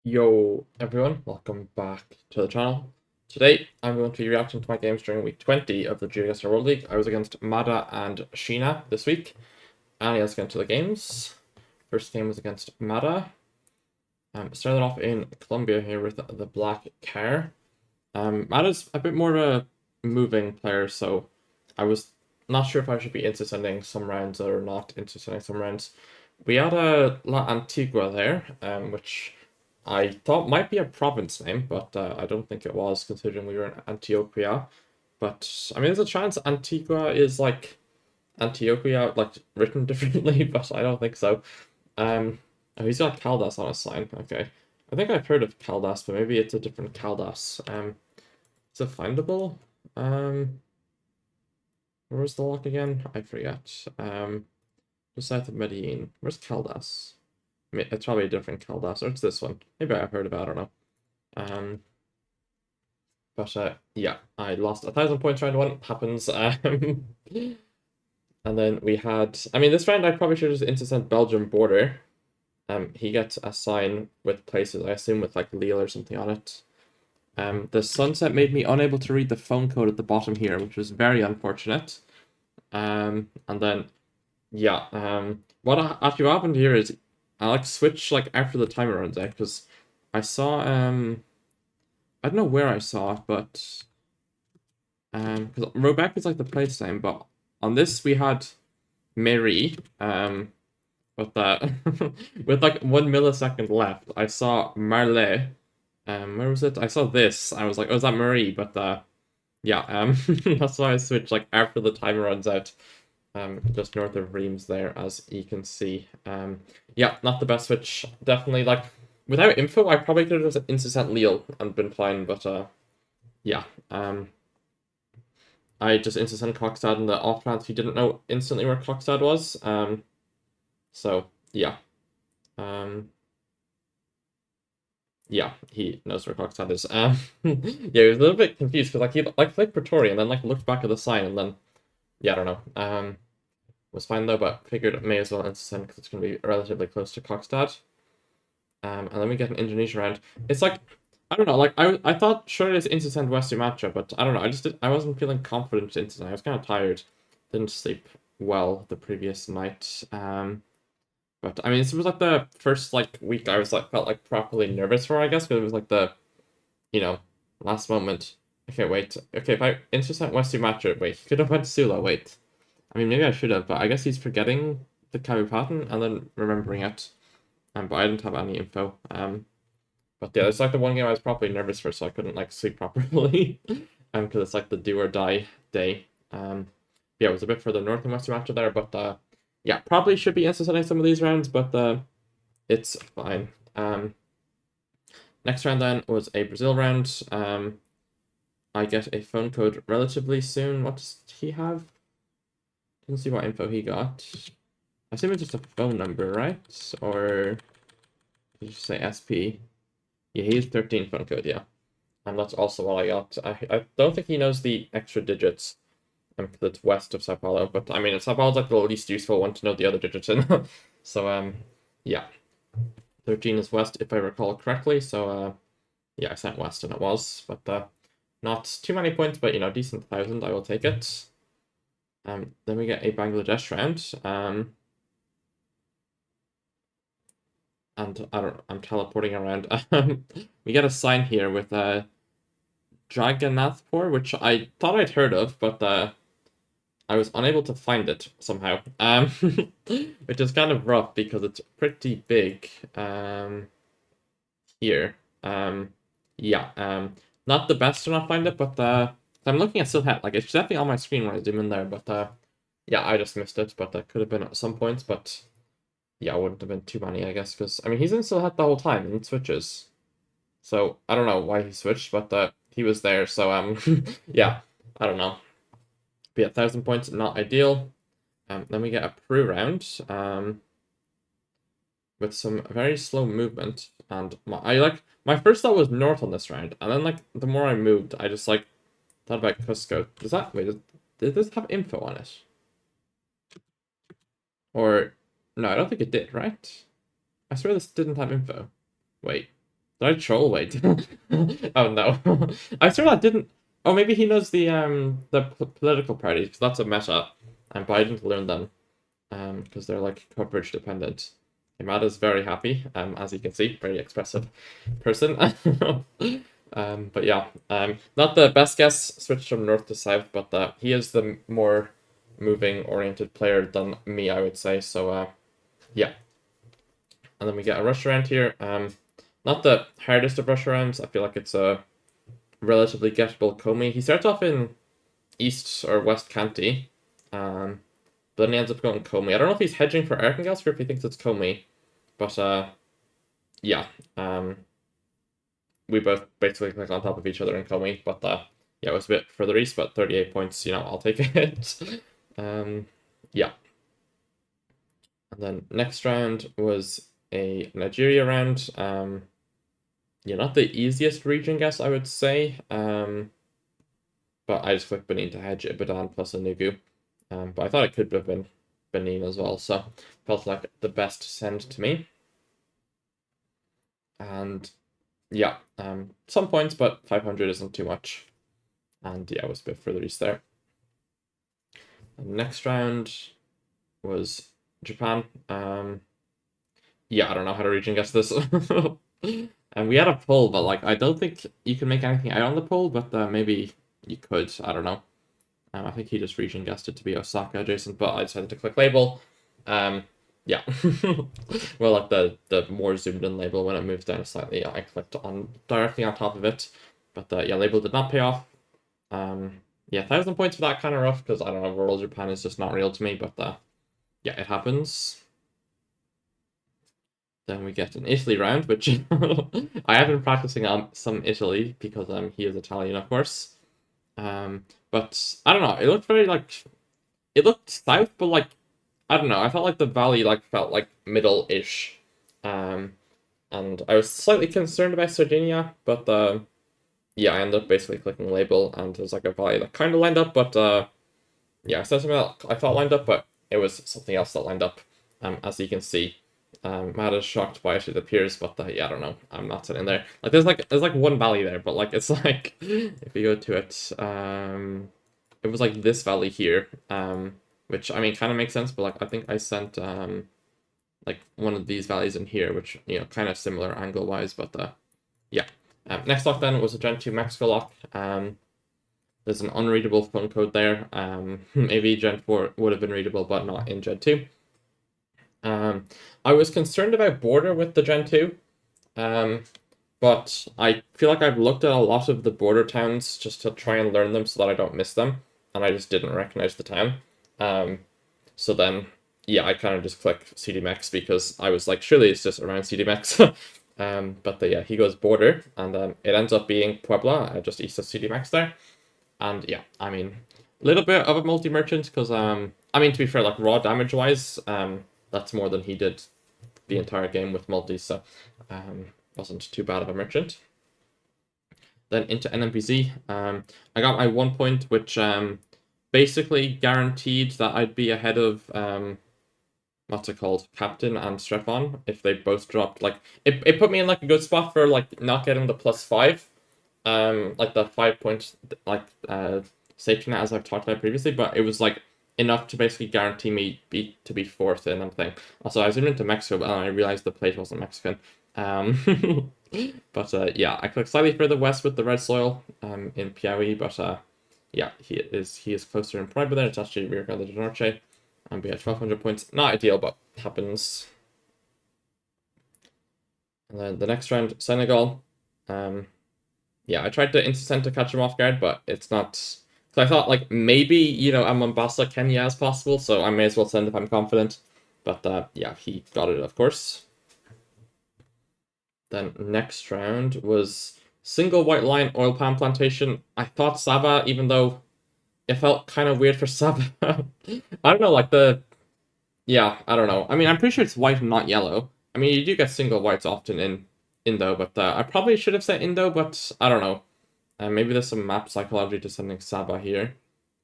Yo everyone, welcome back to the channel. Today I'm going to be reacting to my games during week 20 of the Geoguessr World League. I was against Mada and Sheena this week, and let's get into the games. First game was against Mada. Started off in Colombia here with the black car. Mada's a bit more of a moving player, so I was not sure if I should be interceding some rounds or not interceding some rounds. We had a La Antigua there, which I thought might be a province name, but I don't think it was, considering we were in Antioquia. But I mean, there's a chance Antigua is like Antioquia, like written differently, but I don't think so. Oh, he's got Caldas on his sign. Okay, I think I've heard of Caldas, but maybe it's a different Caldas. Is it findable? Where was the lock again? I forget. Just south of Medellin. Where's Caldas? I mean, it's probably a different Caldas, or it's this one. Maybe I've heard of it, I don't know. But yeah, I lost 1,000 points round one. Happens. And then we had, I mean, this round I probably should have just intercent Belgium border. He gets a sign with places, I assume with like Lille or something on it. The sunset made me unable to read the phone code at the bottom here, which was very unfortunate. And then yeah, what actually happened here is I like switch like after the timer runs out because I saw I don't know where I saw it, but because Robeck is like the place name, but on this we had Mary with that with like 1 millisecond left. I saw Marley. Where was it? I saw this. I was like, oh, is that Marie? But yeah, that's why I switched like after the timer runs out. Just north of Reims there, as you can see. Yeah, not the best switch. Definitely, like, without info, I probably could have just instant Lille and been fine, but, yeah. I just instant Cockstad in the off chance he didn't know instantly where Cockstad was. So, yeah. Yeah, he knows where Cockstad is. Yeah, he was a little bit confused, because, like, he, like, played Pretoria, and then, like, looked back at the sign, and then, yeah, I don't know. Was fine though, but figured it may as well instant because it's going to be relatively close to Kokstad. And then we get an Indonesia round. It's like, I don't know, like I thought sure it's instant West Sumatra, but I don't know, I wasn't feeling confident instant. I was kind of tired. Didn't sleep well the previous night. But I mean, this was like the first like week I was like felt like properly nervous for, I guess, because it was like the, you know, last moment. Okay, wait. Okay, if I instant West Sumatra, wait, he could have went Sula, wait. I mean, maybe I should have, but I guess he's forgetting the Kabupaten and then remembering it. But I didn't have any info. But yeah, it's like the one game I was properly nervous for, so I couldn't like sleep properly. Because it's like the do or die day. Yeah, it was a bit further north than Western after there, but yeah, probably should be instituting some of these rounds, but it's fine. Next round then was a Brazil round. I get a phone code relatively soon. What does he have? Didn't see what info he got. I assume it's just a phone number, right? Or did you say SP? Yeah, he's 13 phone code, yeah. And that's also all I got. I don't think he knows the extra digits because it's west of Sao Paulo, but I mean, Sao Paulo's like the least useful one to know the other digits in. So, yeah. 13 is west, if I recall correctly, so, yeah, I sent west and it was, but, not too many points, but, you know, decent 1,000, I will take it. Then we get a Bangladesh round. And I don't know, I'm teleporting around. We get a sign here with Jagannathpur, which I thought I'd heard of, but I was unable to find it somehow. Which is kind of rough because it's pretty big here. Yeah, not the best to not find it, but I'm looking at Silhouette, like it's definitely on my screen when I zoom in there, but yeah, I just missed it, but that could have been at some points, but yeah, it wouldn't have been too many, I guess, because I mean he's in Silhouette the whole time and switches. So I don't know why he switched, but he was there. So yeah, I don't know. Be 1,000 points, not ideal. Then we get a Peru round with some very slow movement, and my first thought was north on this round, and then like the more I moved, I just like thought about Cusco. Does that wait? Did this have info on it? Or no, I don't think it did. Right? I swear this didn't have info. Wait. Did I troll? Wait. Oh no. I swear that didn't. Oh, maybe he knows the political parties because that's a meta, but I didn't learn them because they're like coverage dependent. Mada's very happy, as you can see, very expressive person. But yeah, not the best guess. Switched from north to south, but he is the more moving oriented player than me, I would say. So yeah. And then we get a rush around here. Not the hardest of rush arounds. I feel like it's a relatively gettable Comey. He starts off in East or West Canty, but then he ends up going Comey. I don't know if he's hedging for Erkengelsk or if he thinks it's Comey, but yeah, we both basically click on top of each other in Comey, but yeah, it was a bit further east, but 38 points, I'll take it. Yeah. And then next round was a Nigeria round. Not the easiest region guess, I would say. But I just clicked Benin to hedge Ibadan plus Enugu. But I thought it could have been Benin as well, so felt like the best send to me. And yeah, some points, but 500 isn't too much. And yeah, it was a bit further east there. And next round was Japan. Yeah, I don't know how to region guess this. And we had a poll, but like I don't think you can make anything out on the poll, but maybe you could. I don't know. I think he just region guessed it to be Osaka adjacent, but I decided to click label. Yeah. Well, like the more zoomed in label when it moves down slightly, I clicked on directly on top of it. But yeah, label did not pay off. Yeah, 1,000 points for that kind of rough because I don't know, rural Japan is just not real to me. But yeah, it happens. Then we get an Italy round, which I have been practicing on some Italy because he is Italian, of course. But I don't know. It looked very like it looked south, but like I don't know. I felt like the valley like felt like middle-ish. And I was slightly concerned about Sardinia, but yeah, I ended up basically clicking label, and there's like a valley that kind of lined up, but yeah, I said something that I thought lined up, but it was something else that lined up. As you can see. Mada's shocked by it appears, but yeah, I don't know. I'm not sitting there. Like there's like one valley there, but like it's like if you go to it, it was like this valley here, which I mean kind of makes sense, but like I think I sent like one of these valleys in here, which kind of similar angle wise, but yeah. Next lock then was a Gen 2 Mexico lock. There's an unreadable phone code there. Maybe Gen 4 would have been readable, but not in Gen 2. I was concerned about border with the Gen 2, but I feel like I've looked at a lot of the border towns just to try and learn them so that I don't miss them, and I just didn't recognize the town. So then, yeah, I kind of just click CDMX because I was like, surely it's just around CDMX. But yeah, he goes border, and it ends up being Puebla, just east of CDMX there. And yeah, I mean, a little bit of a multi-merchant because, I mean, to be fair, like raw damage-wise, that's more than he did the entire game with multis, so wasn't too bad of a merchant. Then into NMPZ, I got my 1 point, which basically guaranteed that I'd be ahead of what's it called, Captain and Strefon if they both dropped. Like it put me in like a good spot for like not getting the +5, like the 5 point like safety net as I've talked about previously, but it was like enough to basically guarantee me to be fourth in everything. Also, I zoomed into Mexico, and I realized the plate wasn't Mexican. But yeah, I clicked slightly further west with the red soil in Piauí, but yeah, he is closer in Pride, but then it's actually Rio Grande do Norte, and we had 1,200 points. Not ideal, but happens. And then the next round, Senegal. Yeah, I tried to instant to catch him off guard, but it's not. So I thought, like, maybe, a Mombasa, Kenya as possible, so I may as well send if I'm confident. But, yeah, he got it, of course. Then next round was single white line oil palm plantation. I thought Sabah, even though it felt kind of weird for Sabah. I don't know, like yeah, I don't know. I mean, I'm pretty sure it's white and not yellow. I mean, you do get single whites often in Indo, but I probably should have said Indo, but I don't know. Maybe there's some map psychology to sending Sabah here.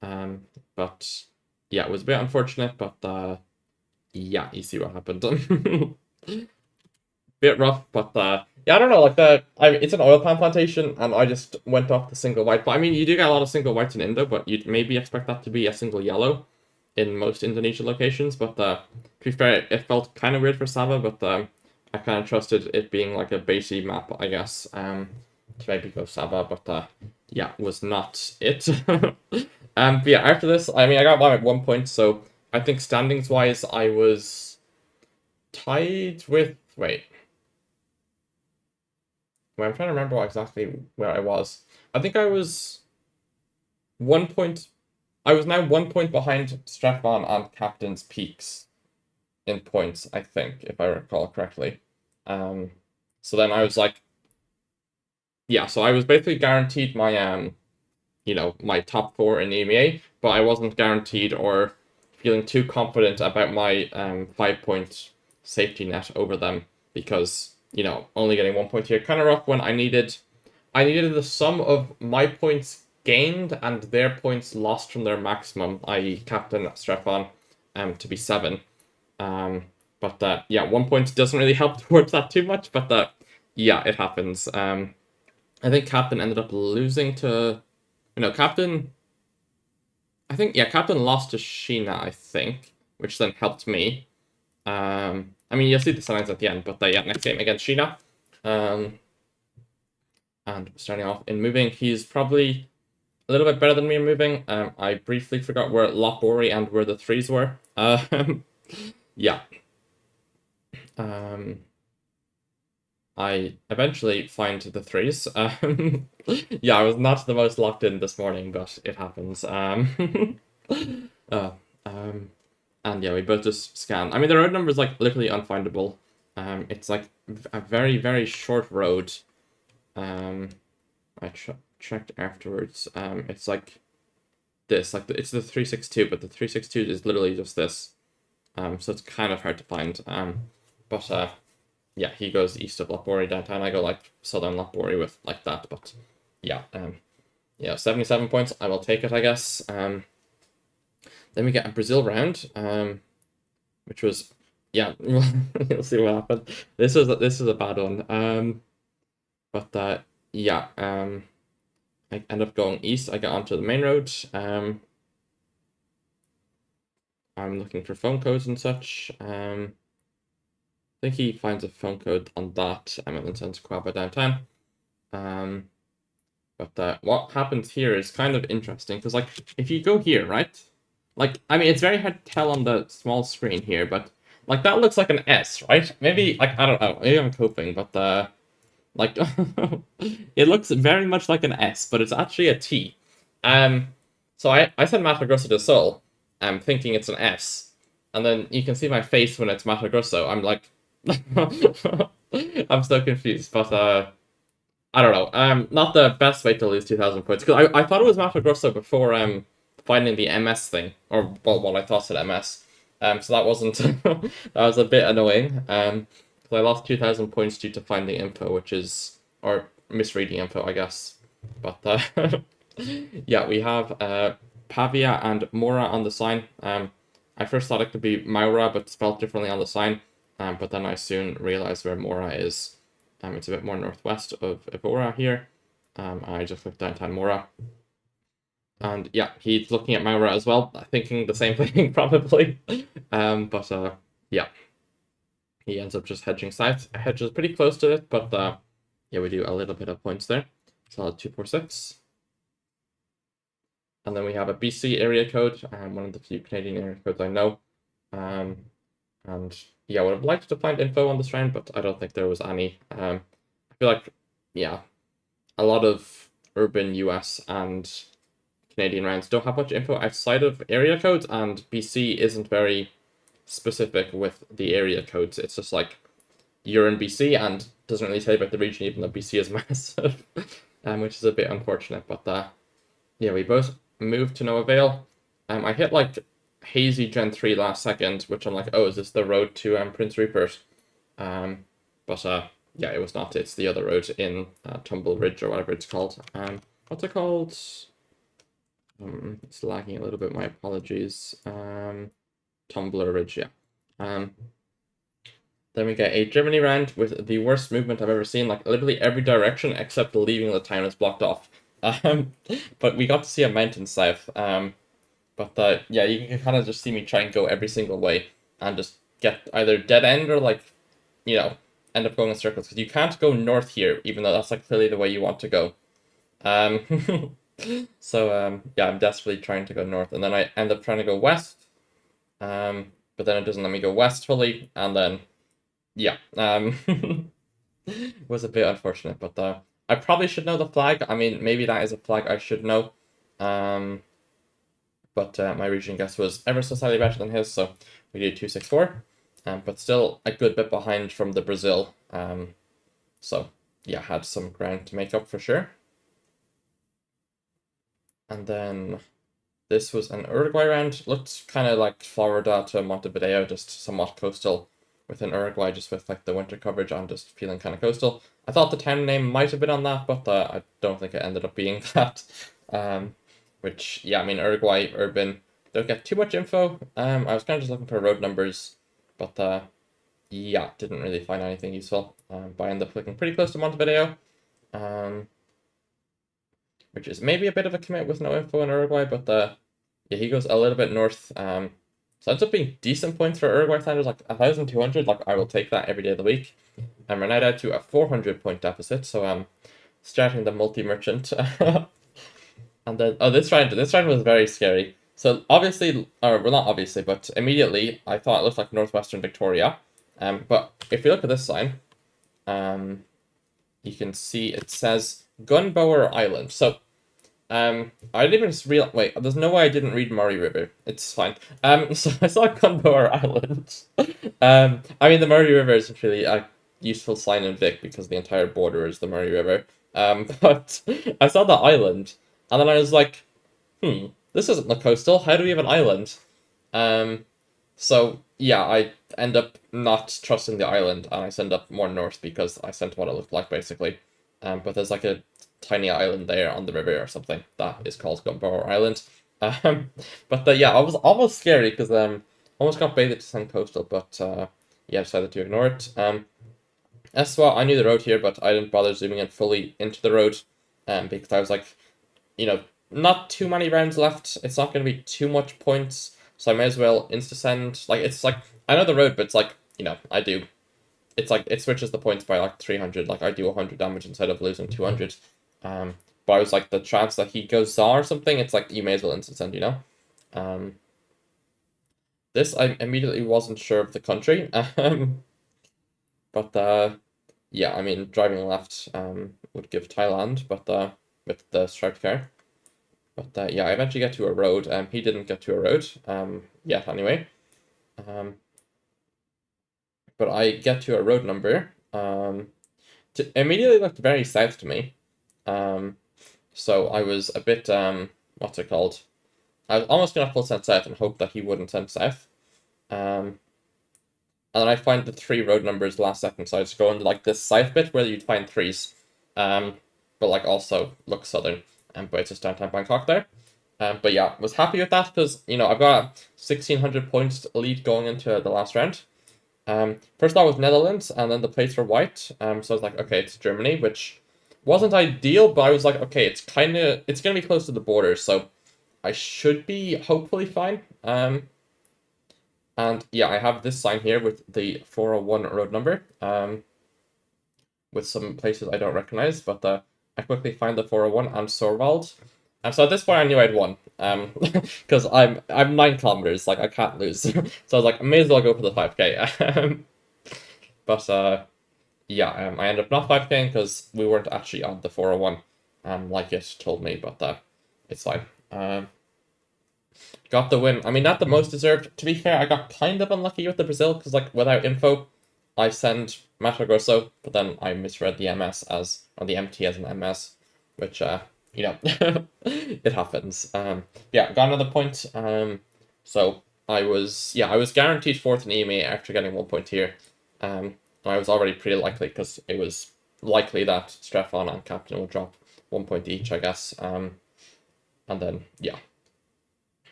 But yeah, it was a bit unfortunate, but yeah, you see what happened. Bit rough, but Yeah, I don't know, like it's an oil palm plantation, and I just went off the single white. But I mean, you do get a lot of single whites in Indo, but you'd maybe expect that to be a single yellow in most Indonesian locations. But to be fair, it felt kind of weird for Sabah, but I kind of trusted it being like a basey map, I guess, to maybe go Sabah. But yeah, was not it. But yeah, after this, I mean, I got one at 1 point, so I think standings wise, I was tied with. Wait. Well, I'm trying to remember exactly where I was. I think I was 1 point. I was now 1 point behind Stefan and Captain's Peaks in points, I think, if I recall correctly. Um, so then I was like, yeah, so I was basically guaranteed my my top four in EMEA, but I wasn't guaranteed or feeling too confident about my 5 point safety net over them because only getting 1 point here kind of rough when I needed the sum of my points gained and their points lost from their maximum, i.e. Captain Stefan, to be 7. But yeah, 1 point doesn't really help towards that too much, but yeah, it happens. I think Captain ended up losing to Captain. I think yeah, Captain lost to Sheena, I think, which then helped me. I mean, you'll see the signs at the end, but yeah, next game against Sheena. And starting off in moving, he's probably a little bit better than me in moving. I briefly forgot where Lopbori and where the threes were. Yeah. I eventually find the threes. Yeah, I was not the most locked in this morning, but it happens. Uh, and yeah, we both just scan. I mean, the road number is like literally unfindable. It's like a very, very short road. I checked afterwards. It's like this, like it's the 362, but the 362 is literally just this. So it's kind of hard to find. But yeah, he goes east of Lopburi downtown. I go like southern Lopburi with like that. But yeah, 77 points. I will take it, I guess. Then we get a Brazil round, which was yeah. You'll see what happened. This is a bad one. But yeah. I end up going east. I get onto the main road. I'm looking for phone codes and such. I think he finds a phone code on that, and then sends Quaba downtown. But what happens here is kind of interesting because, like, if you go here, right? Like, I mean, it's very hard to tell on the small screen here, but like that looks like an S, right? Maybe like I don't know. Maybe I'm coping, but like it looks very much like an S, but it's actually a T. So I said Mato Grosso do Sul, thinking it's an S, and then you can see my face when it's Mato Grosso. I'm like, I'm so confused, but I don't know. Not the best way to lose 2,000 points because I thought it was Mato Grosso before finding the MS thing, or well, what I thought said MS. So that wasn't that was a bit annoying. So I lost 2,000 points due to finding info, which is or misreading info, I guess. But yeah, we have Pavia and Mora on the sign. I first thought it could be Maura, but spelled differently on the sign. But then I soon realized where Mora is. It's a bit more northwest of Evora here. I just looked downtown Mora. And yeah, he's looking at Maura as well, thinking the same thing probably. But yeah, he ends up just hedging south. Hedges pretty close to it, but yeah, we do a little bit of points there. Solid 246. And then we have a BC area code, one of the few Canadian area codes I know. And yeah, I would have liked to find info on this round, but I don't think there was any. I feel like, yeah, a lot of urban US and Canadian rounds don't have much info outside of area codes, and BC isn't very specific with the area codes. It's just like you're in BC and doesn't really tell you about the region, even though BC is massive, which is a bit unfortunate. But yeah, we both moved to no avail. I hit like hazy Gen 3 last second, which I'm like, oh, is this the road to Prince Rupert? But yeah, it was not. It's the other road in Tumble Ridge or whatever it's called. What's it called? It's lagging a little bit. My apologies. Tumbler Ridge, yeah. Then we get a Germany round with the worst movement I've ever seen. Like, literally every direction except leaving the town is blocked off. Um, but we got to see a mountain south. But yeah, you can kind of just see me try and go every single way and just get either dead end or like, end up going in circles because you can't go north here, even though that's like clearly the way you want to go. So yeah, I'm desperately trying to go north, and then I end up trying to go west. But then it doesn't let me go west fully, and then yeah, was a bit unfortunate. But I probably should know the flag. I mean, maybe that is a flag I should know. But my region guess was ever so slightly better than his, so we did 264. But still a good bit behind from the Brazil. So yeah, had some ground to make up for sure. And then this was an Uruguay round. Looked kind of like Florida to Montevideo, just somewhat coastal within Uruguay, just with like the winter coverage and just feeling kind of coastal. I thought the town name might have been on that, but I don't think it ended up being that. Which, yeah, I mean, Uruguay, urban, don't get too much info. I was kind of just looking for road numbers, but yeah, didn't really find anything useful. But I ended up clicking pretty close to Montevideo, which is maybe a bit of a commit with no info in Uruguay, but yeah, he goes a little bit north. So it ends up being decent points for Uruguay standards, like 1,200. Like, I will take that every day of the week. And we're now down to a 400-point deficit, so starting the multi-merchant. And then, oh, this round was very scary. So obviously, or well, not obviously, but immediately I thought it looked like Northwestern Victoria. But if you look at this sign, you can see it says Gunbower Island. So, I didn't even realize. Wait, there's no way I didn't read Murray River. It's fine. So I saw Gunbower Island. I mean, the Murray River isn't really a useful sign in Vic because the entire border is the Murray River. But I saw the island. And then I was like, this isn't the coastal. How do we have an island? So, yeah, I end up not trusting the island, and I send up more north because I sent what it looked like, basically. But there's like a tiny island there on the river or something that is called Gumboro Island. But yeah, I was almost scary because almost got baited to send coastal, but yeah, decided to ignore it. As well, I knew the road here, but I didn't bother zooming in fully into the road, because I was like, not too many rounds left. It's not going to be too much points, so I may as well insta-send. Like, it's like, I know the road, but it's like, I do. It's like, it switches the points by like 300. Like, I do 100 damage instead of losing 200. But I was like, the chance that he goes Za or something, it's like, you may as well insta-send, This, I immediately wasn't sure of the country. But yeah, I mean, driving left would give Thailand, but with the striped car. But yeah, I eventually get to a road. He didn't get to a road yet, anyway. But I get to a road number. Immediately looked very south to me. So I was a bit what's it called? I was almost gonna full send south and hope that he wouldn't send south. And then I find the 3 road numbers last second, so I just go into like this south bit where you'd find 3s. But like also look southern. But it's just downtown Bangkok there. But yeah, was happy with that because, I've got a 1,600 points lead going into the last round. First thought was Netherlands, and then the plates were white. So I was like, okay, it's Germany, which wasn't ideal, but I was like, okay, it's going to be close to the border, so I should be hopefully fine. And yeah, I have this sign here with the 401 road number, with some places I don't recognize, but I quickly find the 401 and Sorwald. So at this point I knew I'd won, because I'm 9 kilometers, like I can't lose. So I was like, I may as well go for the 5k. But yeah, I ended up not 5k because we weren't actually on the 401, like it told me, but it's fine. Got the win. I mean, not the most deserved. To be fair, I got kind of unlucky with the Brazil because, like, without info, I send Mato Grosso, but then I misread the MS or the MT as an MS, which it happens. Yeah, got another point. So I was guaranteed 4th in EMA after getting 1 point here. I was already pretty likely because it was likely that Strefan and Captain would drop 1 point each, I guess. And then yeah.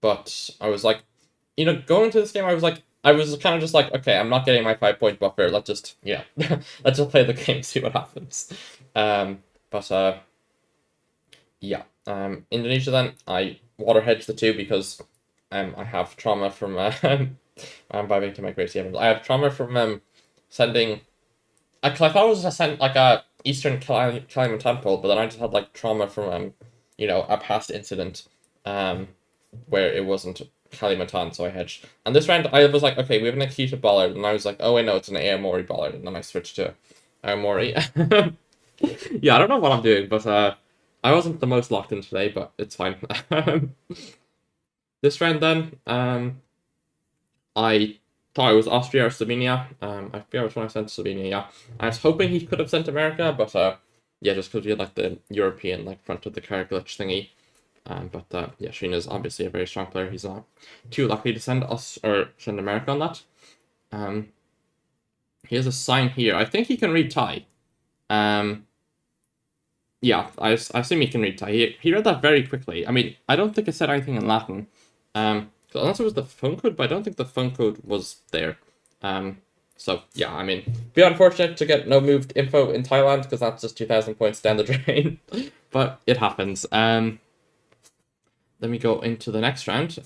But I was like, going into this game, I was like, I was kind of just like, okay, I'm not getting my 5 point buffer. Let's just, let's just play the game, see what happens. But yeah. Indonesia then, I water hedged the two because I have trauma from I'm vibing to my Gracie Evans. I have trauma from sending. I thought it was like a Eastern Kalimantan poll, but then I just had like trauma from a past incident where it wasn't Kalimantan, so I hedged. And this round I was like, okay, we have an Akita Bollard, and I was like, oh wait, no, it's an Aomori Bollard, and then I switched to Aomori. Yeah, I don't know what I'm doing, but I wasn't the most locked in today, but it's fine. This round then, I thought it was Austria or Slovenia. I forget which one I sent to Slovenia, yeah. I was hoping he could have sent America, but yeah, just because we had like the European like front of the car glitch thingy. But yeah, Sheena is obviously a very strong player. He's not too lucky to send us or send America on that. He has a sign here. I think he can read Thai. Yeah, I assume he can read Thai. He read that very quickly. I mean, I don't think it said anything in Latin. Unless it was the phone code, but I don't think the phone code was there. So yeah, I mean, be unfortunate to get no moved info in Thailand because that's just 2,000 points down the drain. But it happens. Then we go into the next round,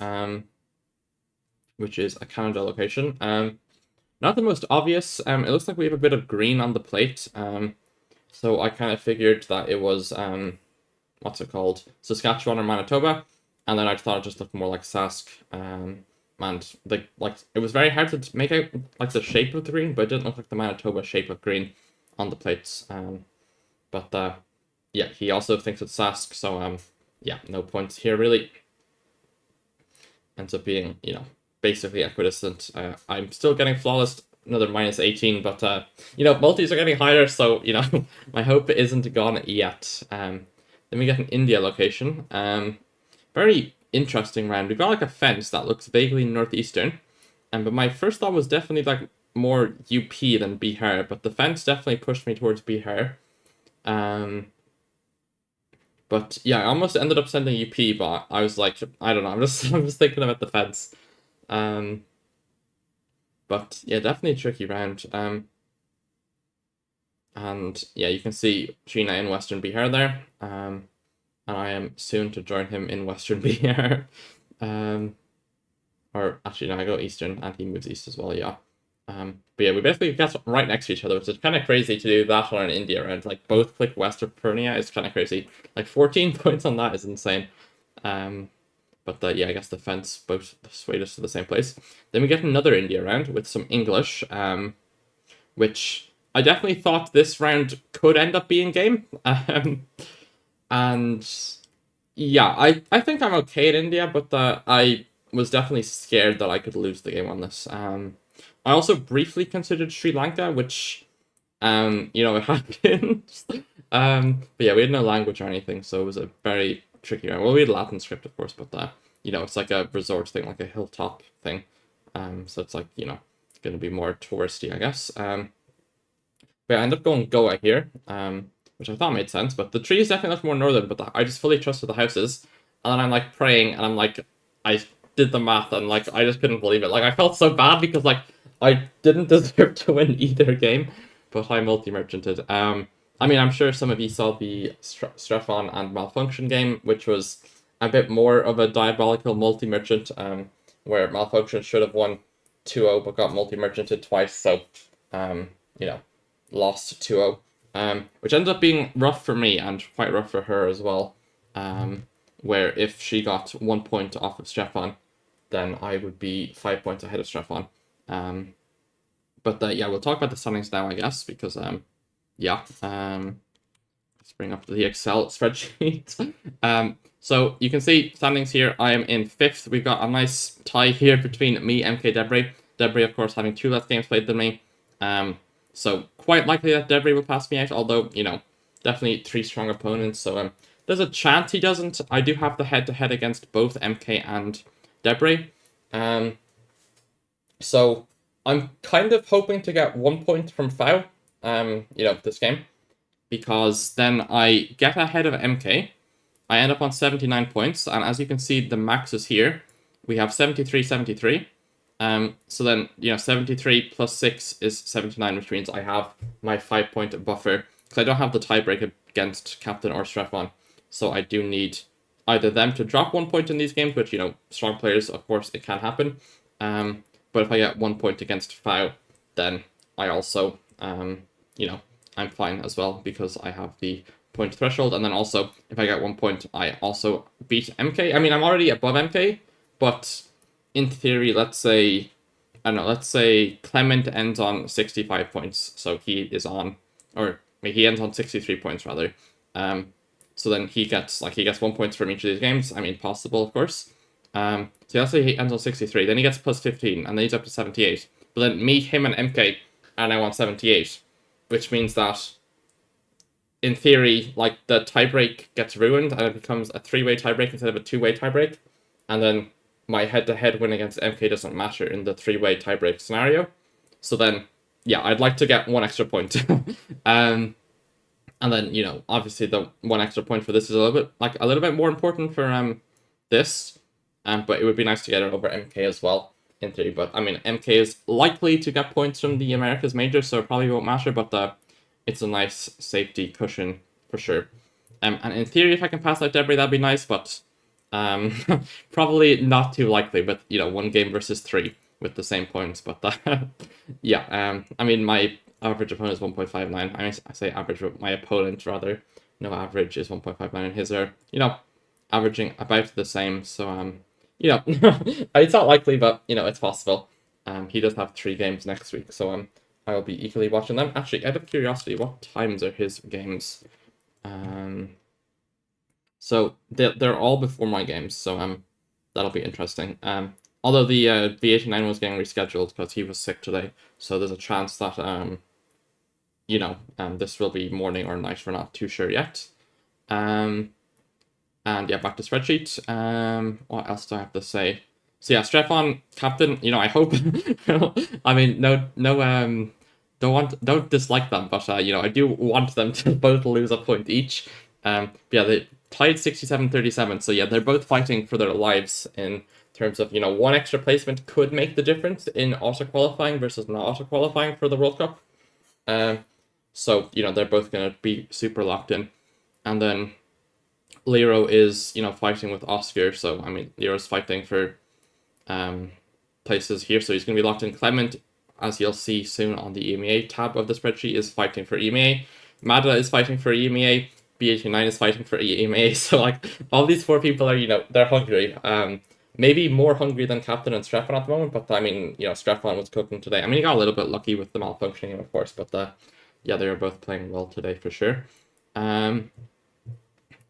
which is a Canada location. Not the most obvious. It looks like we have a bit of green on the plate. So I kind of figured that it was what's it called, Saskatchewan or Manitoba, and then I thought it just looked more like Sask. And like it was very hard to make out like the shape of the green, but it didn't look like the Manitoba shape of green on the plates. But yeah, he also thinks it's Sask, so yeah, no points here really. Ends up being, basically equidistant. I'm still getting flawless, another minus 18, but multis are getting higher, so my hope isn't gone yet. Then we get an India location. Very interesting round. We got like a fence that looks vaguely northeastern, but my first thought was definitely like more UP than Bihar, but the fence definitely pushed me towards Bihar. But yeah, I almost ended up sending UP, but I was like, I don't know, I'm just thinking about the fence. But yeah, definitely a tricky round. And yeah, you can see Sheena in Western Bihar there. And I am soon to join him in Western Bihar. Or actually, no, I go Eastern, and he moves East as well, yeah. But yeah, we basically get right next to each other, which is kind of crazy to do that on an India round. Like, both click west of Purnia is kind of crazy. Like, 14 points on that is insane. But yeah, I guess the fence both swayed us to the same place. Then we get another India round with some English, which I definitely thought this round could end up being game. And yeah, I think I'm okay in India, but I was definitely scared that I could lose the game on this. I also briefly considered Sri Lanka, which, it happened. But yeah, we had no language or anything, so it was a very tricky round. Well, we had Latin script, of course, but it's like a resort thing, like a hilltop thing. So it's like, going to be more touristy, I guess. But I ended up going Goa here, which I thought made sense, but the trees definitely look more northern, but I just fully trusted the houses. And then I'm like praying, and I'm like, I did the math, and like, I just couldn't believe it. Like, I felt so bad because like, I didn't deserve to win either game, but I multi-merchanted. I mean, I'm sure some of you saw the Strefon and Malfunction game, which was a bit more of a diabolical multi-merchant, where Malfunction should have won 2-0, but got multi-merchanted twice, so, lost 2-0. Which ended up being rough for me, and quite rough for her as well, where if she got 1 point off of Strefon, then I would be 5 points ahead of Strefon. But yeah, we'll talk about the standings now, I guess, because yeah. Let's bring up the Excel spreadsheet. So you can see standings here. I am in 5th. We've got a nice tie here between me, MK, Debris. Debris, of course, having 2 less games played than me. So quite likely that Debris will pass me out, although, definitely 3 strong opponents. So there's a chance he doesn't. I do have the head-to-head against both MK and Debris. So I'm kind of hoping to get 1 point from Fau, this game, because then I get ahead of MK. I end up on 79 points, and as you can see, the max is here. We have 73, 73. So then, 73 plus 6 is 79, which means I have my 5-point buffer. Because I don't have the tiebreak against Captain or Strefon. So I do need either them to drop 1 point in these games, which, strong players, of course, it can happen. But if I get 1 point against Fao, then I also, I'm fine as well because I have the point threshold. And then also, if I get 1 point, I also beat MK. I mean, I'm already above MK, but in theory, let's say Clement ends on 65 points, so he is on, or he ends on 63 points rather. So then he gets 1 point from each of these games. I mean, possible, of course. So let's say he ends on 63, then he gets plus 15, and then he's up to 78. But then me, him, and MK are now on 78, which means that in theory, the tiebreak gets ruined and it becomes a 3-way tiebreak instead of a 2-way tiebreak, and then my head-to-head win against MK doesn't matter in the 3-way tiebreak scenario. So then, yeah, I'd like to get 1 extra point. And then, obviously the 1 extra point for this is a little bit more important for this. But it would be nice to get it over MK as well, in theory. But I mean, MK is likely to get points from the Americas major, so it probably won't matter, but it's a nice safety cushion for sure. And in theory, if I can pass out Debris, that'd be nice, but probably not too likely. But 1 game versus 3 with the same points. But yeah, I mean, my average opponent is 1.59. I mean, I say average, but my opponent rather. No, average is 1.59, and his are averaging about the same. So it's not likely, but it's possible. He does have 3 games next week, so I will be equally watching them. Actually, out of curiosity, what times are his games? So they're all before my games, so that'll be interesting. Although the V89 was getting rescheduled because he was sick today, so there's a chance that this will be morning or night. We're not too sure yet. And yeah, back to spreadsheet. What else do I have to say? So yeah, Strefon, captain. I hope. I mean, don't dislike them, but I do want them to both lose a point each. Yeah, they tied 67-37, so yeah, they're both fighting for their lives in terms of 1 extra placement could make the difference in auto qualifying versus not auto qualifying for the World Cup. So they're both gonna be super locked in, and then Lero is fighting with Oscar. So I mean, Lero's fighting for places here, so he's gonna be locked in. Clement, as you'll see soon on the EMEA tab of the spreadsheet, is fighting for EMEA. Mada is fighting for EMEA. B89 is fighting for EMEA. So all these 4 people are they're hungry. Maybe more hungry than Captain and Strefon at the moment, but I mean Strefon was cooking today. I mean he got a little bit lucky with the malfunctioning, of course, but yeah, they were both playing well today for sure. And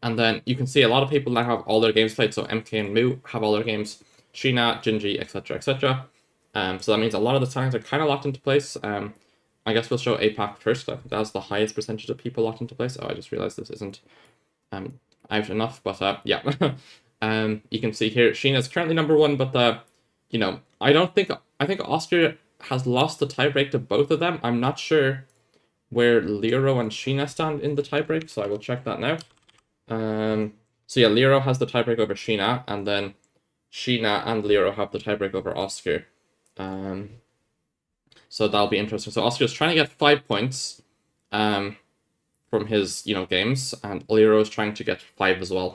then you can see a lot of people now have all their games played. So MK and Moo have all their games. Sheena, Jinji, etc., etc. So that means a lot of the times are kind of locked into place. I guess we'll show APAC first. That's the highest percentage of people locked into place. Oh, I just realized this isn't out enough, but yeah. You can see here Sheena is currently number 1, but I think Austria has lost the tiebreak to both of them. I'm not sure where Lero and Sheena stand in the tiebreak, so I will check that now. So yeah, Lero has the tiebreak over Sheena, and then Sheena and Lero have the tiebreak over Oscar. So that'll be interesting. So Oscar's trying to get 5 points from his games, and Lero is trying to get 5 as well.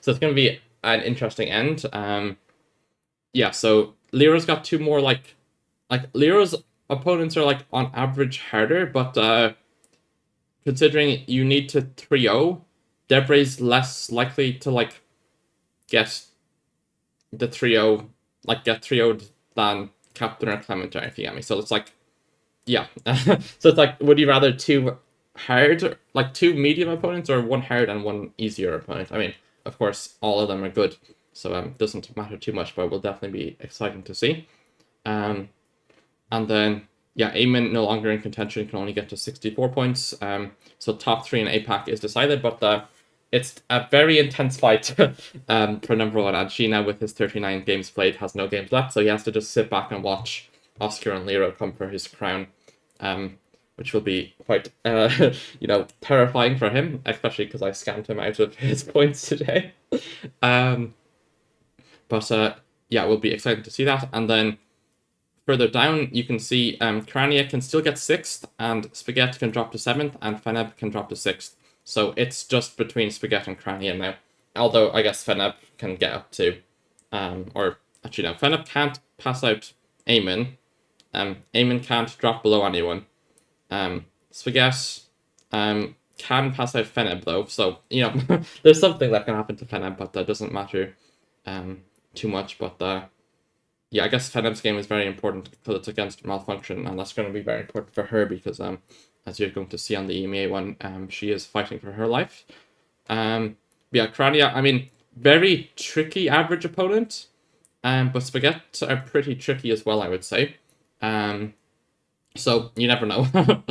So it's going to be an interesting end. Yeah, so Lero's got 2 more Lero's opponents are on average harder, but considering you need to 3-0, Debre's less likely to get the 3-0 get 3-0'd than Captain or Clement, if you get me. So it's yeah. So it's would you rather 2 hard, 2 medium opponents, or 1 hard and 1 easier opponent? I mean, of course, all of them are good, so it doesn't matter too much, but it will definitely be exciting to see. And then yeah, Eamon no longer in contention, can only get to 64 points. So top 3 in APAC is decided, but it's a very intense fight for number 1. And Sheena, with his 39 games played, has no games left, so he has to just sit back and watch Oscar and Lero come for his crown, which will be quite, terrifying for him, especially because I scammed him out of his points today. But yeah, it will be exciting to see that. And then further down, you can see Krania can still get 6th, and Spaghetti can drop to 7th, and Feneb can drop to 6th. So it's just between Spaghetti and Krania now. Although I guess Feneb can get up to, or actually no, Feneb can't pass out Eamon. Eamon can't drop below anyone. Spaghetti can pass out Feneb though, so you know there's something that can happen to Feneb, but that doesn't matter too much. But yeah, I guess Feneb's game is very important because it's against Malfunction, and that's going to be very important for her because as you're going to see on the EMEA one, she is fighting for her life. Yeah, Krania, I mean, very tricky average opponent, but Spaghetti are pretty tricky as well, I would say. So you never know.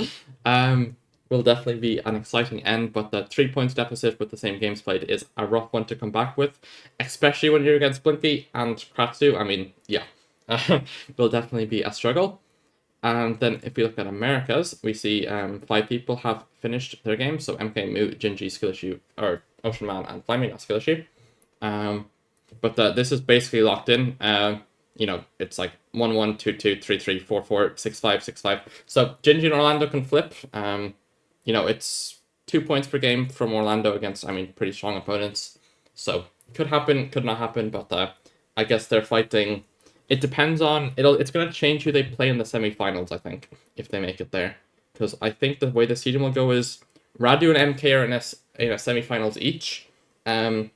Will definitely be an exciting end, but the 3 points deficit with the same games played is a rough one to come back with, especially when you're against Blinky and Kratsu. I mean, yeah, will definitely be a struggle. And then if we look at Americas, we see 5 people have finished their game. So MK, Mu, Jinji, Skillishu, or Ocean Man, and Flaming Skillishu. But this is basically locked in. You know, it's like 1-1, 2-2, 3-3, 4-4, 6-5, 6-5. So Jinji and Orlando can flip. You know, it's 2 points per game from Orlando against, I mean, pretty strong opponents. So could happen, could not happen, but I guess they're fighting. It depends on it's going to change who they play in the semifinals, I think, if they make it there. Because I think the way the seeding will go is Radu and MK are in a semifinals each. Then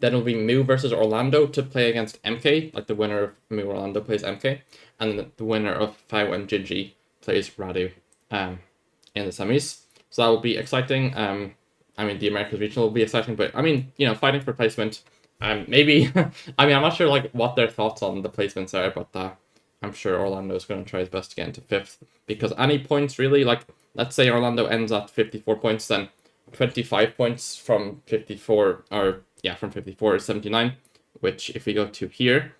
it'll be Mu versus Orlando to play against MK, like the winner of Mu Orlando plays MK, and the winner of Fao and Jinji plays Radu in the semis. So that will be exciting. I mean, the Americas regional will be exciting, but I mean, you know, fighting for placement. Maybe, I mean, I'm not sure like what their thoughts on the placements are, but I'm sure Orlando is going to try his best to get into 5th, because any points really, like, let's say Orlando ends at 54 points, then 25 points from 54, or yeah, from 54 is 79, which if we go to here,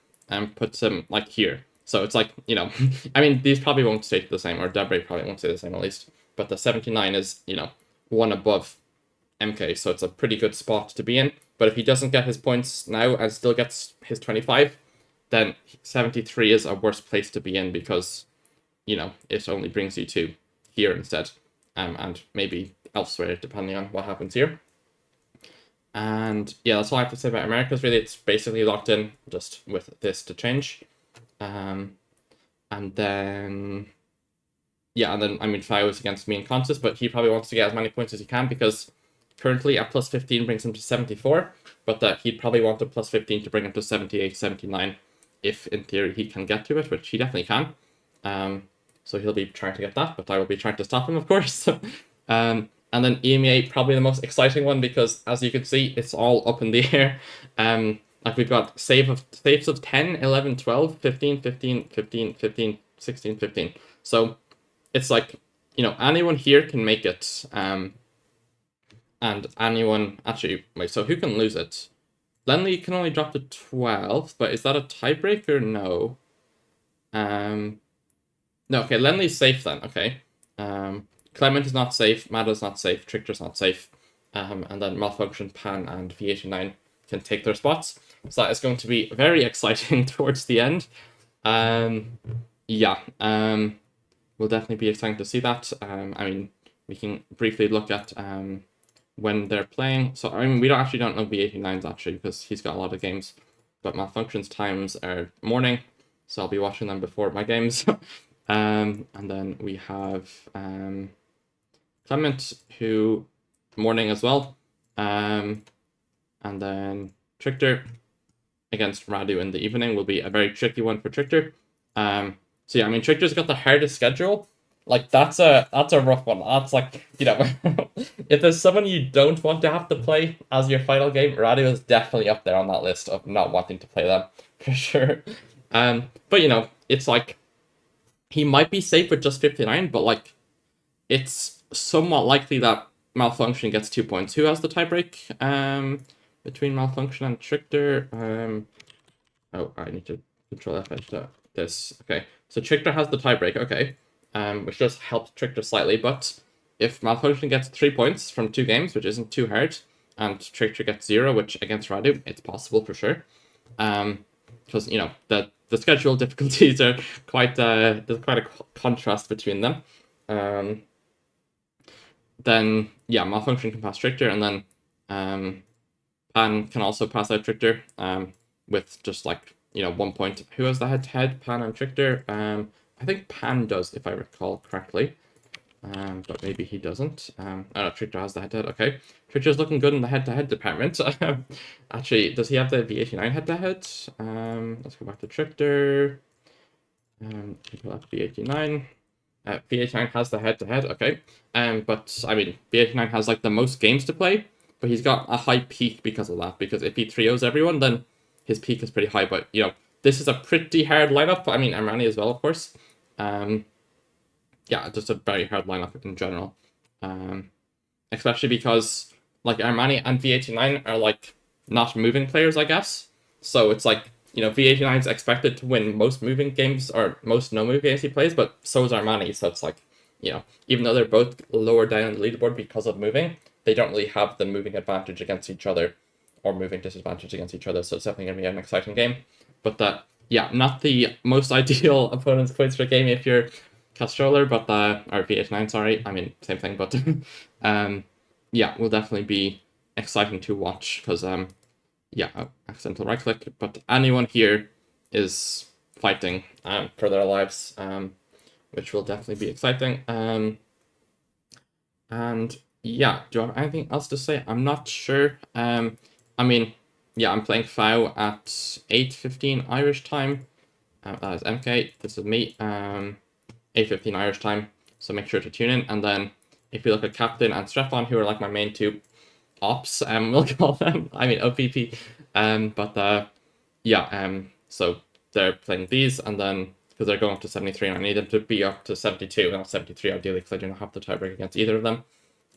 puts him like here. So it's like, you know, I mean, these probably won't stay the same, or Debray probably won't stay the same at least, but the 79 is, you know, one above MK, so it's a pretty good spot to be in. But if he doesn't get his points now and still gets his 25, then 73 is a worse place to be in because, you know, it only brings you to here instead, and maybe elsewhere depending on what happens here. And yeah, that's all I have to say about Americas. Really, it's basically locked in, just with this to change. And then yeah, and then I mean Fao is against me and Consus, but he probably wants to get as many points as he can because currently a plus 15 brings him to 74, but he'd probably want a plus 15 to bring him to 78, 79, if in theory he can get to it, which he definitely can. So he'll be trying to get that, but I will be trying to stop him, of course. And then EMEA, probably the most exciting one, because as you can see, it's all up in the air. Like we've got saves of 10, 11, 12, 15, 15, 15, 15, 16, 15. So it's like, you know, anyone here can make it. And anyone, actually, wait, so who can lose it? Lenley can only drop to 12, but is that a tiebreaker? No. No, okay, Lenley's safe then, okay. Clement is not safe, Mada is not safe, Trickter's not safe, and then Malfunction, Pan, and V89 can take their spots. So that is going to be very exciting towards the end. Yeah, will definitely be exciting to see that. I mean, we can briefly look at when they're playing. So, I mean, we don't know V89's actually, because he's got a lot of games, but Malfunction's times are morning, so I'll be watching them before my games. And then we have Clement, who morning as well, and then Trickter against Radu in the evening will be a very tricky one for Trickter. So yeah, I mean, Trickter's got the hardest schedule. Like that's a rough one. That's like, you know, if there's someone you don't want to have to play as your final game, Radu is definitely up there on that list of not wanting to play them for sure. But you know, it's like he might be safe with just 59, but like it's somewhat likely that Malfunction gets 2 points. Who has the tiebreak between Malfunction and Trickter? Oh, I need to control F into this. Okay, so Trickter has the tiebreak. Okay, which does help Trickter slightly. But if Malfunction gets 3 points from 2 games, which isn't too hard, and Trickter gets 0, which against Radu, it's possible for sure. because you know the schedule difficulties are quite there's quite a contrast between them. Then yeah, Malfunction can pass Trickster, and then Pan can also pass out Trickster with just like, you know, 1 point. Who has the head-to-head? Pan and Trickster? I think Pan does, if I recall correctly. But maybe he doesn't. Oh no, Trickster has the head-to-head. Okay. Trickster's looking good in the head-to-head department. Actually, does he have the V89 head-to-head? Let's go back to Trickster. Pull up V89. V89 has the head-to-head, okay. But, I mean, V89 has, like, the most games to play, but he's got a high peak because of that, because if he trios everyone, then his peak is pretty high, but, you know, this is a pretty hard lineup. I mean, Armani as well, of course. Yeah, just a very hard lineup in general. Especially because, like, Armani and V89 are, like, not moving players, I guess. So it's like, you know, V89 is expected to win most moving games, or most no-move games he plays, but so is Armani, so it's like, you know, even though they're both lower down on the leaderboard because of moving, they don't really have the moving advantage against each other, or moving disadvantage against each other, so it's definitely going to be an exciting game. But, yeah, not the most ideal opponent's points per game if you're Castroller, but, or V89, sorry, I mean, same thing, but, yeah, will definitely be exciting to watch, because, yeah, accidental right click, but anyone here is fighting for their lives, which will definitely be exciting. And yeah, do I have anything else to say? I'm not sure. I mean, yeah, I'm playing FAU at 8:15 Irish time. That is MK. This is me. 8:15 Irish time. So make sure to tune in. And then if you look at Captain and Strefon, who are like my main two ops, we'll call them. I mean OPP. Yeah, so they're playing these, and then because they're going up to 73, and I need them to be up to 72, not 73 ideally, because I do not have the tiebreak against either of them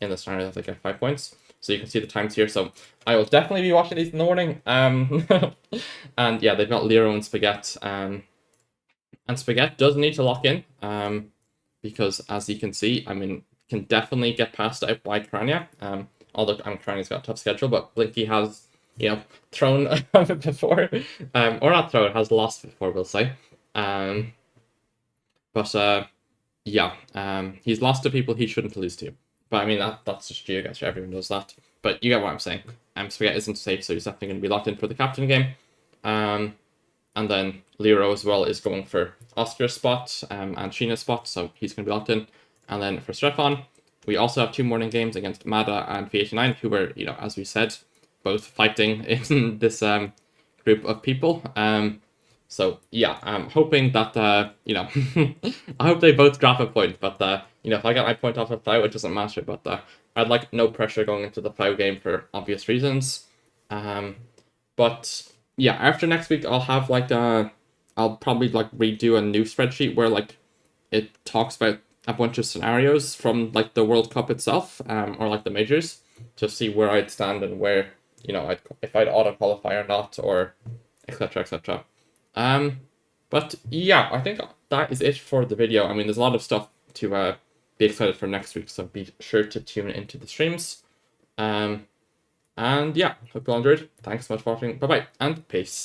in the scenario that they get 5 points. So you can see the times here. So I will definitely be watching these in the morning. And yeah, they've got Lero and Spaghetti. And Spaghetti does need to lock in, because as you can see, I mean, can definitely get passed out by Krania. Although Krania's got a tough schedule, but Blinky has, you know, thrown before, or not thrown, has lost before, we'll say. Yeah, he's lost to people he shouldn't lose to. But I mean, that's just Geoguessr, everyone knows that. But you get what I'm saying. Spaghetti isn't safe, so he's definitely going to be locked in for the captain game. And then Lero as well is going for Oscar's spot and Sheena's spot, so he's going to be locked in. And then for Strefon, we also have 2 morning games against Mada and V89, who were, you know, as we said, both fighting in this group of people. So yeah, I'm hoping that, you know, I hope they both drop a point, but, you know, if I get my point off of FAU, it doesn't matter, but I'd like no pressure going into the FAU game for obvious reasons. But yeah, after next week, I'll have like, I'll probably like redo a new spreadsheet where like it talks about a bunch of scenarios from like the World Cup itself, or like the majors, to see where I'd stand and where, you know, if I'd auto qualify or not, or etc. etc. But yeah, I think that is it for the video. I mean, there's a lot of stuff to be excited for next week, so be sure to tune into the streams. And yeah, hope you all enjoyed. Thanks so much for watching. Bye bye and peace.